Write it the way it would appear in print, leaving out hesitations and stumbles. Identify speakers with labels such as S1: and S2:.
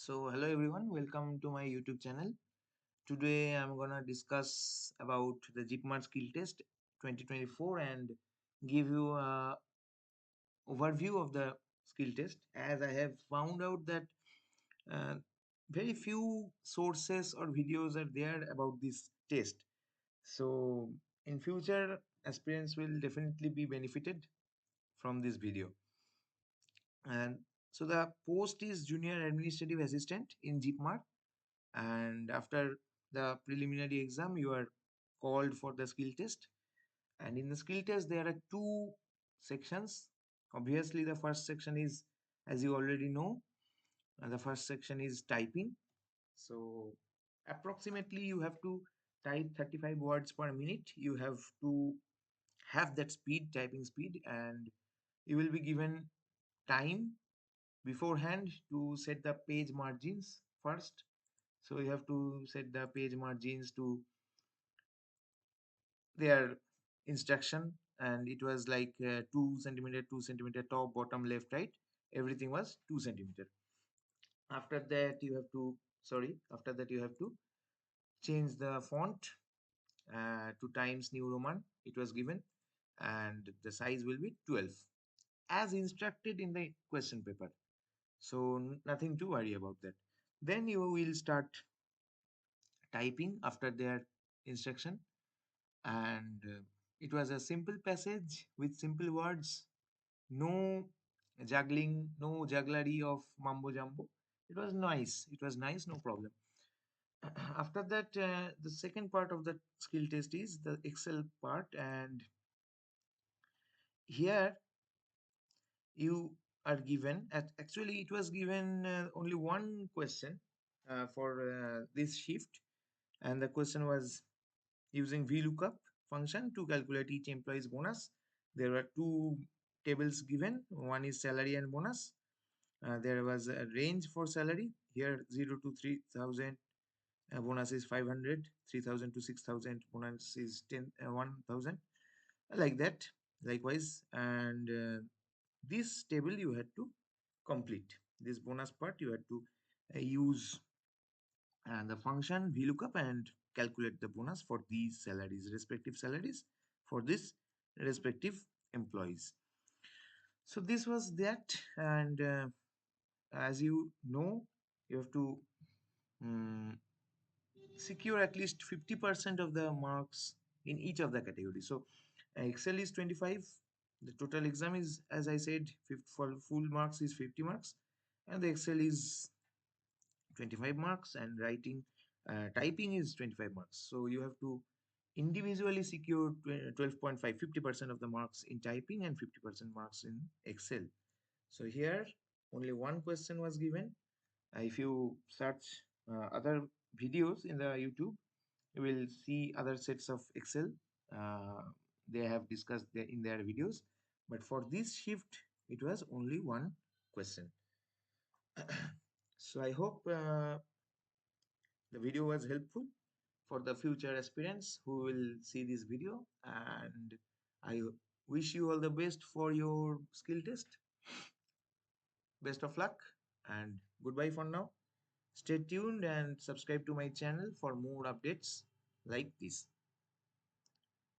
S1: So hello everyone, welcome to my YouTube channel. Today I'm gonna discuss about the JIPMER Skill Test 2024 and give you a overview of the skill test, as I have found out that uh, very few sources or videos are there about this test. So in future, aspirants will definitely be benefited from this video. And so the post is Junior Administrative Assistant in JIPMER, and after the preliminary exam you are called for the skill test. And in the skill test there are two sections. Obviously the first section is, as you already know, the first section is typing. So approximately you have to type 35 words per minute. You have to have that speed, typing speed, and you will be given time beforehand to set the page margins first. So you have to set the page margins to their instruction, and it was like 2 centimeter, 2 centimeter, top, bottom, left, right. Everything was 2 centimeter. After that you have to, sorry, after that you have to change the font to Times New Roman. It was given, and the size will be 12 as instructed in the question paper. So nothing to worry about that. Then you will start typing after their instruction, and it was a simple passage with simple words. No juggling, no jugglery of mambo jumbo. It was nice, it was nice, no problem. After that, the second part of the skill test is the Excel part, and here you are given, actually it was given only one question for this shift, and the question was using VLOOKUP function to calculate each employee's bonus. There were two tables given. One is salary and bonus. There was a range for salary. Here 0 to 3,000 bonus is 500, 3,000 to 6,000 bonus is 1,000, like that. Likewise, and this table you had to complete. This bonus part you had to use the function VLOOKUP and calculate the bonus for these salaries, respective salaries for this respective employees. So this was that, and as you know, you have to um, secure at least 50% of the marks in each of the categories. So Excel is 25. The total exam is, as I said, for full marks is 50 marks, and the Excel is 25 marks, and writing, typing is 25 marks. So you have to individually secure 12.5, 50% of the marks in typing and 50% marks in Excel. So here only one question was given. If you search other videos in the YouTube, you will see other sets of Excel. uh, they have discussed in their videos, but for this shift it was only one question. So I hope the video was helpful for the future aspirants who will see this video, and I wish you all the best for your skill test. Best of luck, and goodbye for now. Stay tuned and subscribe to my channel for more updates like this.